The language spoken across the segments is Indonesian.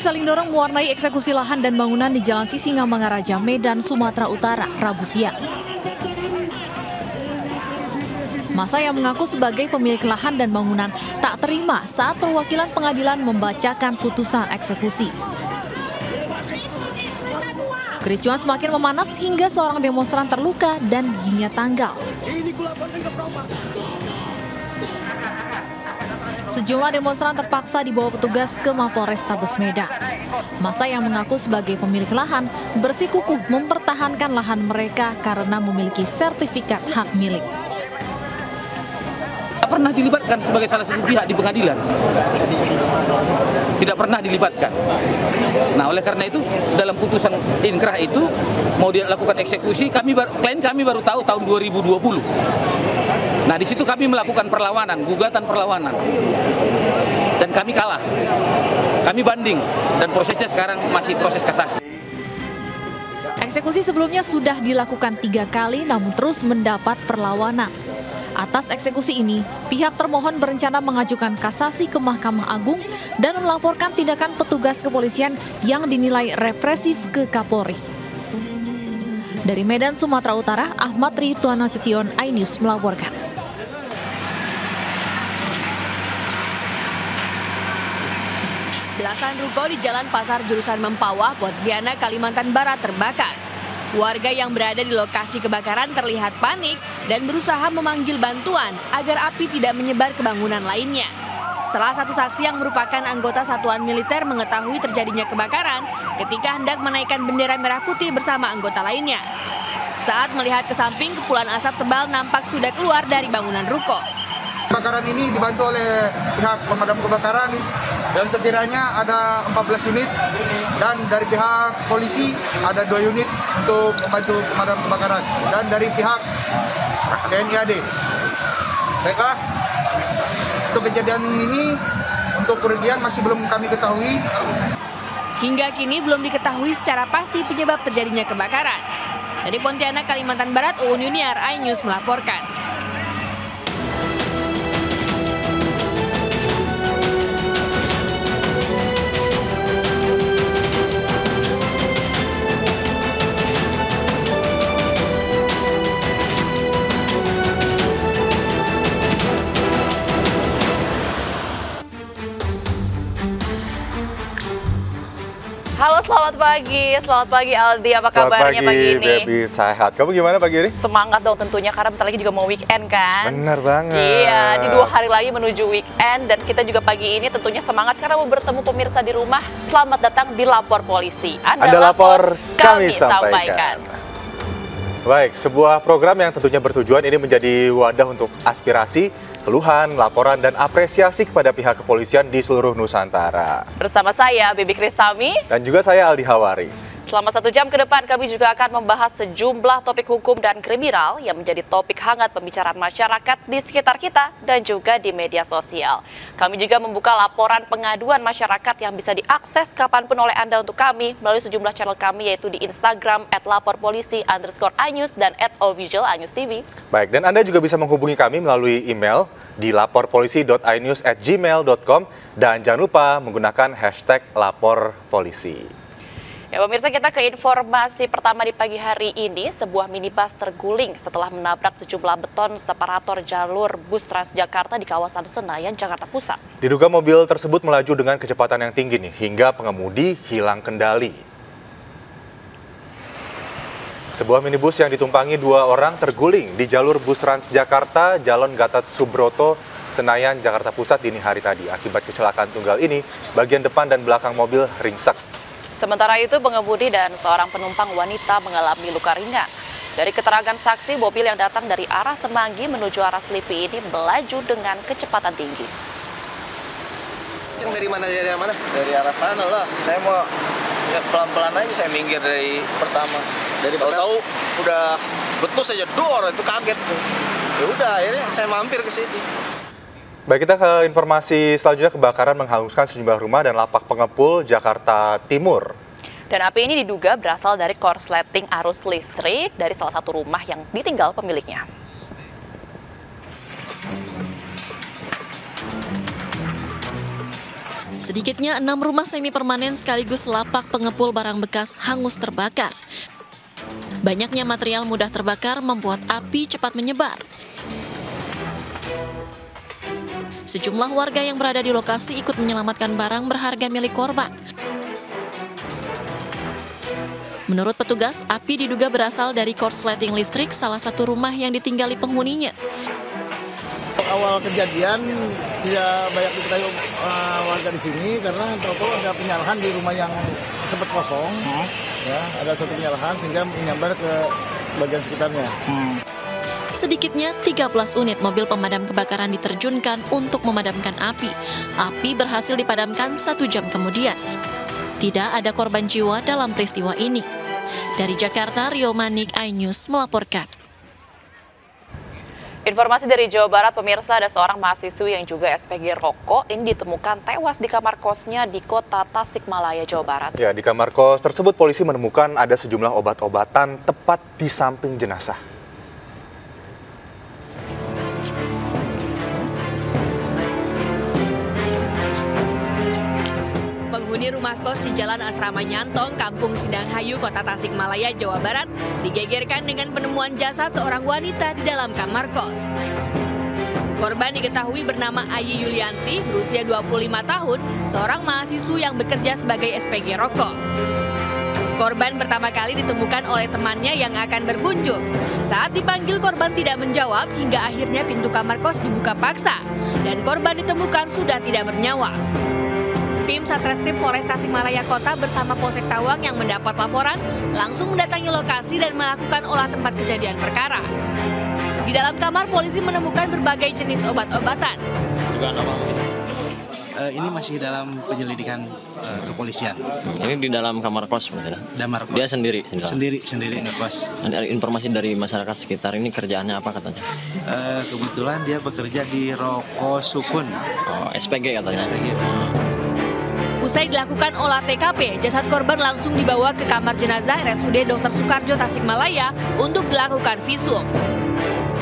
saling dorong mewarnai eksekusi lahan dan bangunan di Jalan Sisingamangaraja, Medan, Sumatera Utara, Rabu siang. Massa yang mengaku sebagai pemilik lahan dan bangunan tak terima saat perwakilan pengadilan membacakan putusan eksekusi. Kericuan semakin memanas hingga seorang demonstran terluka dan giginya tanggal. Sejumlah demonstran terpaksa dibawa petugas ke Mapolrestabes Medan. Massa yang mengaku sebagai pemilik lahan bersikukuh mempertahankan lahan mereka karena memiliki sertifikat hak milik. Tidak pernah dilibatkan sebagai salah satu pihak di pengadilan. Tidak pernah dilibatkan. Nah, oleh karena itu dalam putusan inkrah itu mau dilakukan eksekusi, klien kami baru tahu tahun 2020. Nah, di situ kami melakukan perlawanan, gugatan perlawanan. Dan kami kalah. Kami banding dan prosesnya sekarang masih proses kasasi. Eksekusi sebelumnya sudah dilakukan 3 kali namun terus mendapat perlawanan. Atas eksekusi ini, pihak termohon berencana mengajukan kasasi ke Mahkamah Agung dan melaporkan tindakan petugas kepolisian yang dinilai represif ke Kapolri. Dari Medan, Sumatera Utara, Ahmad Rituan Nasution, iNews melaporkan. Belasan ruko di Jalan Pasar jurusan Mempawah, Pontianak, Kalimantan Barat terbakar. Warga yang berada di lokasi kebakaran terlihat panik dan berusaha memanggil bantuan agar api tidak menyebar ke bangunan lainnya. Salah satu saksi yang merupakan anggota satuan militer mengetahui terjadinya kebakaran ketika hendak menaikkan bendera merah putih bersama anggota lainnya. Saat melihat ke samping, kepulan asap tebal nampak sudah keluar dari bangunan ruko. Kebakaran ini dibantu oleh pihak pemadam kebakaran dan sekiranya ada 14 unit dan dari pihak polisi ada 2 unit untuk membantu pemadam kebakaran dan dari pihak TNI AD. Baiklah, untuk kejadian ini untuk kerugian masih belum kami ketahui. Hingga kini belum diketahui secara pasti penyebab terjadinya kebakaran. Dari Pontianak, Kalimantan Barat, Uun Yuniar, iNews melaporkan. Halo, selamat pagi Aldi, apa kabarnya pagi ini? Selamat pagi, Baby, sehat. Kamu gimana pagi ini? Semangat dong tentunya, karena bentar lagi juga mau weekend kan? Bener banget. Iya, di 2 hari lagi menuju weekend, dan kita juga pagi ini tentunya semangat karena mau bertemu pemirsa di rumah. Selamat datang di Lapor Polisi. Anda lapor, kami sampaikan. Baik, sebuah program yang tentunya bertujuan ini menjadi wadah untuk aspirasi, keluhan, laporan, dan apresiasi kepada pihak kepolisian di seluruh Nusantara. Bersama saya, Bibi Kristami. Dan juga saya, Aldi Hawari. Selama 1 jam ke depan, kami juga akan membahas sejumlah topik hukum dan kriminal yang menjadi topik hangat pembicaraan masyarakat di sekitar kita dan juga di media sosial. Kami juga membuka laporan pengaduan masyarakat yang bisa diakses kapanpun oleh Anda untuk kami melalui sejumlah channel kami, yaitu di Instagram @laporpolisi_inews dan @official_inews_tv. Baik, dan Anda juga bisa menghubungi kami melalui email di laporpolisi.inews@gmail.com dan jangan lupa menggunakan hashtag #laporpolisi. Ya pemirsa, kita ke informasi pertama di pagi hari ini. Sebuah minibus terguling setelah menabrak sejumlah beton separator jalur bus Transjakarta di kawasan Senayan, Jakarta Pusat. Diduga mobil tersebut melaju dengan kecepatan yang tinggi hingga pengemudi hilang kendali. Sebuah minibus yang ditumpangi 2 orang terguling di jalur bus Transjakarta Jalan Gatot Subroto, Senayan, Jakarta Pusat dini hari tadi. Akibat kecelakaan tunggal ini, bagian depan dan belakang mobil ringsek. Sementara itu, pengemudi dan seorang penumpang wanita mengalami luka ringan. Dari keterangan saksi, mobil yang datang dari arah Semanggi menuju arah Selipi ini melaju dengan kecepatan tinggi. Yang dari mana? Dari arah sana lah. Saya mau ya, pelan-pelan aja, saya minggir dari pertama. Dari tahu udah betus aja dor, itu kaget tuh. Ya udah, akhirnya saya mampir ke sini. Baik, kita ke informasi selanjutnya. Kebakaran menghanguskan sejumlah rumah dan lapak pengepul Jakarta Timur. Dan api ini diduga berasal dari korsleting arus listrik dari salah satu rumah yang ditinggal pemiliknya. Sedikitnya 6 rumah semi permanen sekaligus lapak pengepul barang bekas hangus terbakar. Banyaknya material mudah terbakar membuat api cepat menyebar. Sejumlah warga yang berada di lokasi ikut menyelamatkan barang berharga milik korban. Menurut petugas, api diduga berasal dari korsleting listrik salah satu rumah yang ditinggali penghuninya. Awal kejadian tidak banyak diketahui warga di sini karena tahu ada penyalahan di rumah yang sempat kosong. Ya, ada satu penyalahan sehingga menyambar ke bagian sekitarnya. Sedikitnya 13 unit mobil pemadam kebakaran diterjunkan untuk memadamkan api. Api berhasil dipadamkan 1 jam kemudian. Tidak ada korban jiwa dalam peristiwa ini. Dari Jakarta, Rio Manik, iNews melaporkan. Informasi dari Jawa Barat, pemirsa, ada seorang mahasiswi yang juga SPG rokok ini ditemukan tewas di kamar kosnya di kota Tasikmalaya, Jawa Barat. Ya, di kamar kos tersebut polisi menemukan ada sejumlah obat-obatan tepat di samping jenazah. Penghuni rumah kos di Jalan Asrama Nyantong, Kampung Sindanghayu, Kota Tasikmalaya, Jawa Barat, digegerkan dengan penemuan jasad seorang wanita di dalam kamar kos. Korban diketahui bernama Ayi Yulianti, berusia 25 tahun, seorang mahasiswa yang bekerja sebagai SPG rokok. Korban pertama kali ditemukan oleh temannya yang akan berkunjung. Saat dipanggil, korban tidak menjawab hingga akhirnya pintu kamar kos dibuka paksa dan korban ditemukan sudah tidak bernyawa. Tim Satreskrim Polres Tasikmalaya Kota bersama Polsek Tawang yang mendapat laporan langsung mendatangi lokasi dan melakukan olah tempat kejadian perkara. Di dalam kamar, polisi menemukan berbagai jenis obat-obatan. Ini masih dalam penyelidikan kepolisian. Ini di dalam kamar kos, Kamar kos. Dia sendiri. Sendiri ngekos. Ada informasi dari masyarakat sekitar, ini kerjaannya apa katanya? Kebetulan dia bekerja di Roko Sukun. Oh, SPG katanya. SPG. Usai dilakukan olah TKP, jasad korban langsung dibawa ke kamar jenazah RSUD Dr. Soekarjo Tasikmalaya untuk dilakukan visum.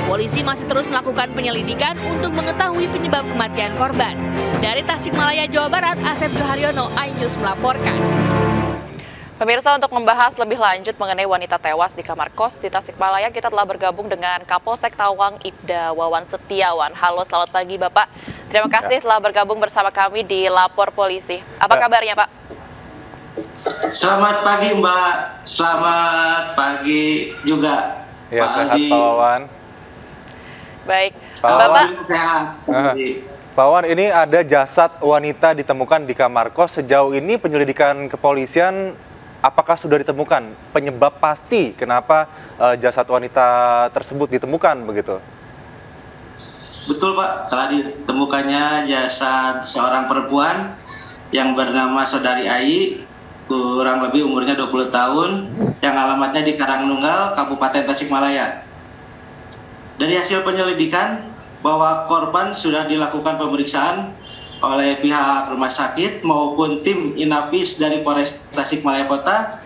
Polisi masih terus melakukan penyelidikan untuk mengetahui penyebab kematian korban. Dari Tasikmalaya, Jawa Barat, Asep Joharyono, iNews melaporkan. Pemirsa, untuk membahas lebih lanjut mengenai wanita tewas di kamar kos di Tasikmalaya, kita telah bergabung dengan Kapolsek Tawang, Ibda Wawan Setiawan. Halo, selamat pagi Bapak. Terima kasih telah bergabung bersama kami di Lapor Polisi. Apa kabarnya Pak? Selamat pagi Mbak, selamat pagi juga Ya, Pak sehat Aldi. Pak Wawan. Baik, Bapak sehat. Pak Wawan, ini ada jasad wanita ditemukan di kamar kos. Sejauh ini penyelidikan kepolisian, apakah sudah ditemukan penyebab pasti kenapa jasad wanita tersebut ditemukan begitu? Betul Pak, telah ditemukannya jasad seorang perempuan yang bernama Saudari Ayi, kurang lebih umurnya 20 tahun, yang alamatnya di Karangnunggal, Kabupaten Tasikmalaya. Dari hasil penyelidikan bahwa korban sudah dilakukan pemeriksaan oleh pihak rumah sakit maupun tim Inapis dari Polres Tasikmalaya Kota,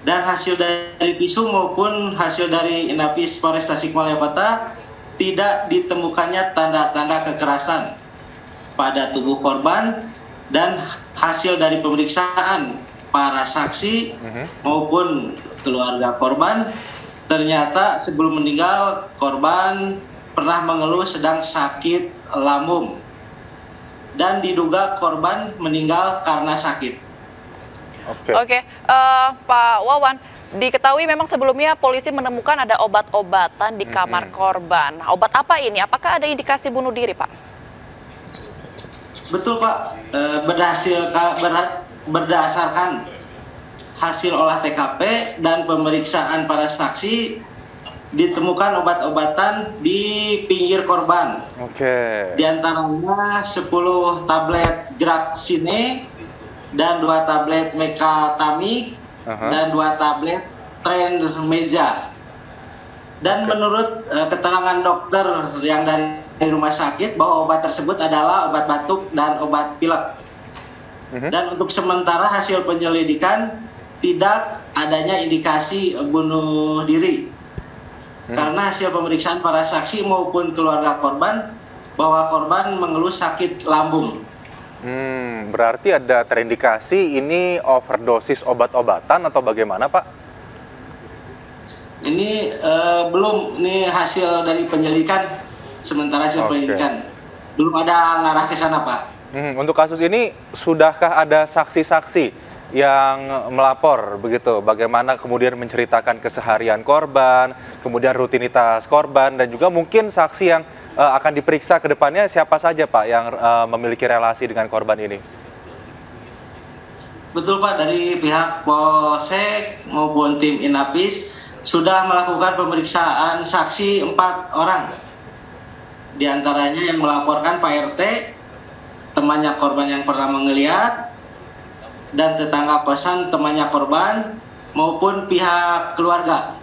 dan hasil dari visum maupun hasil dari Inapis Polres Tasikmalaya Kota tidak ditemukannya tanda-tanda kekerasan pada tubuh korban, dan hasil dari pemeriksaan para saksi maupun keluarga korban, ternyata sebelum meninggal korban pernah mengeluh sedang sakit lambung dan diduga korban meninggal karena sakit. Oke. Pak Wawan, diketahui memang sebelumnya polisi menemukan ada obat-obatan di kamar korban. Obat apa ini? Apakah ada indikasi bunuh diri, Pak? Betul Pak, berdasarkan hasil olah TKP dan pemeriksaan para saksi, ditemukan obat-obatan di pinggir korban. Di antaranya 10 tablet Graxine dan 2 tablet Mekatamik dan 2 tablet Transmeza. Dan menurut keterangan dokter yang dari rumah sakit bahwa obat tersebut adalah obat batuk dan obat pilek. Dan untuk sementara hasil penyelidikan tidak adanya indikasi bunuh diri. Karena hasil pemeriksaan para saksi maupun keluarga korban bahwa korban mengeluh sakit lambung. Berarti ada terindikasi ini overdosis obat-obatan atau bagaimana, Pak? Ini belum, ini hasil dari penyelidikan, sementara hasil penyelidikan. Belum ada ngarah ke sana, Pak. Untuk kasus ini, sudahkah ada saksi-saksi yang melapor begitu? Bagaimana kemudian menceritakan keseharian korban, kemudian rutinitas korban, dan juga mungkin saksi yang akan diperiksa ke depannya siapa saja, Pak, yang memiliki relasi dengan korban ini? Betul, Pak, dari pihak Polsek maupun tim Inapis sudah melakukan pemeriksaan saksi 4 orang. Di antaranya yang melaporkan Pak RT, temannya korban yang pernah melihat, dan tetangga kosan temannya korban maupun pihak keluarga.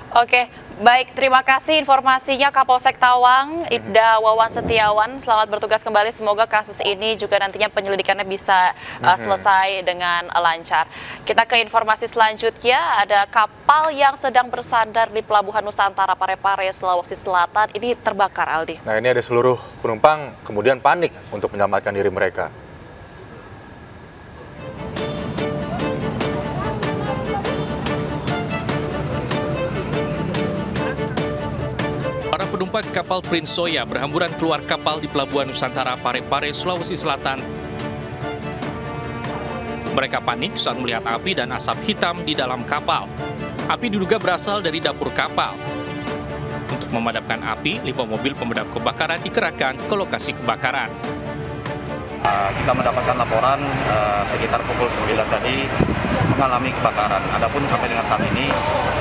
Oke, baik, terima kasih informasinya Kapolsek Tawang, Ibda Wawan Setiawan. Selamat bertugas kembali, semoga kasus ini juga nantinya penyelidikannya bisa selesai dengan lancar. Kita ke informasi selanjutnya, ada kapal yang sedang bersandar di Pelabuhan Nusantara Parepare, Sulawesi Selatan, ini terbakar, Aldi. Nah, ini ada seluruh penumpang kemudian panik untuk menyelamatkan diri mereka. Para penumpang kapal Prince Soya berhamburan keluar kapal di Pelabuhan Nusantara Parepare, Sulawesi Selatan. Mereka panik saat melihat api dan asap hitam di dalam kapal. Api diduga berasal dari dapur kapal. Untuk memadamkan api, 5 mobil pemadam kebakaran dikerahkan ke lokasi kebakaran. Kita mendapatkan laporan sekitar pukul 9 tadi mengalami kebakaran. Adapun sampai dengan saat ini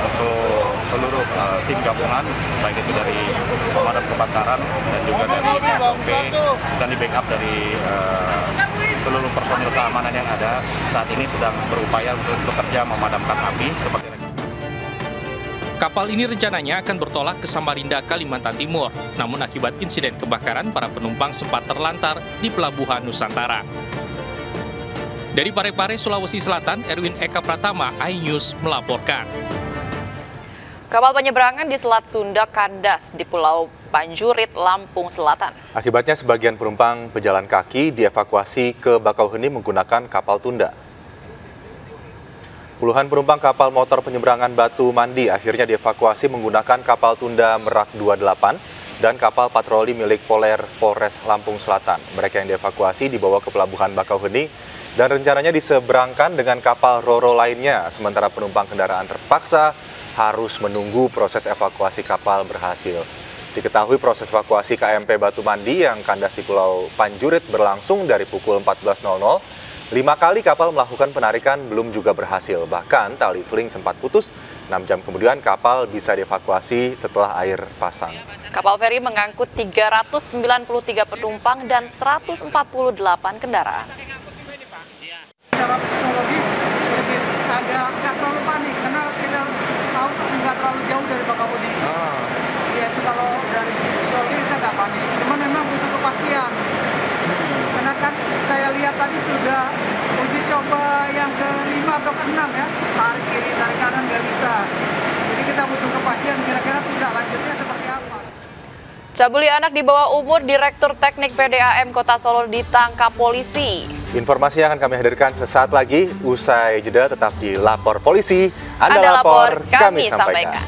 untuk seluruh tim gabungan, baik itu dari pemadam kebakaran dan juga dari SOP dan di backup dari seluruh personil keamanan yang ada, saat ini sedang berupaya untuk bekerja memadamkan api. Kapal ini rencananya akan bertolak ke Samarinda, Kalimantan Timur. Namun akibat insiden kebakaran, para penumpang sempat terlantar di Pelabuhan Nusantara. Dari Parepare, Sulawesi Selatan, Erwin Eka Pratama, iNews melaporkan. Kapal penyeberangan di Selat Sunda kandas di Pulau Panjurit, Lampung Selatan. Akibatnya sebagian penumpang pejalan kaki dievakuasi ke Bakauheni menggunakan kapal tunda. Puluhan penumpang kapal motor penyeberangan Batu Mandi akhirnya dievakuasi menggunakan kapal tunda Merak 28 dan kapal patroli milik Polres Lampung Selatan. Mereka yang dievakuasi dibawa ke Pelabuhan Bakauheni dan rencananya diseberangkan dengan kapal Roro lainnya, sementara penumpang kendaraan terpaksa harus menunggu proses evakuasi kapal berhasil. Diketahui proses evakuasi KMP Batu Mandi yang kandas di Pulau Panjurit berlangsung dari pukul 14.00. 5 kali kapal melakukan penarikan belum juga berhasil. Bahkan tali seling sempat putus. 6 jam kemudian kapal bisa dievakuasi setelah air pasang. Kapal feri mengangkut 393 penumpang dan 148 kendaraan. Secara psikologis nggak terlalu panik karena kita tahu nggak terlalu jauh dari Bakauheni. Ya itu kalau dari psikologi kita nggak panik. Cuman memang butuh kepastian. Karena kan saya lihat tadi sudah uji coba yang ke-5 atau ke-6 ya, tarik kiri, tarik kanan nggak bisa. Jadi kita butuh kepastian kira-kira tindak lanjutnya seperti apa. Cabuli anak di bawah umur Direktur Teknik PDAM Kota Solo ditangkap polisi. Informasi yang akan kami hadirkan sesaat lagi, usai jeda tetap di Lapor Polisi. Anda lapor, kami sampaikan.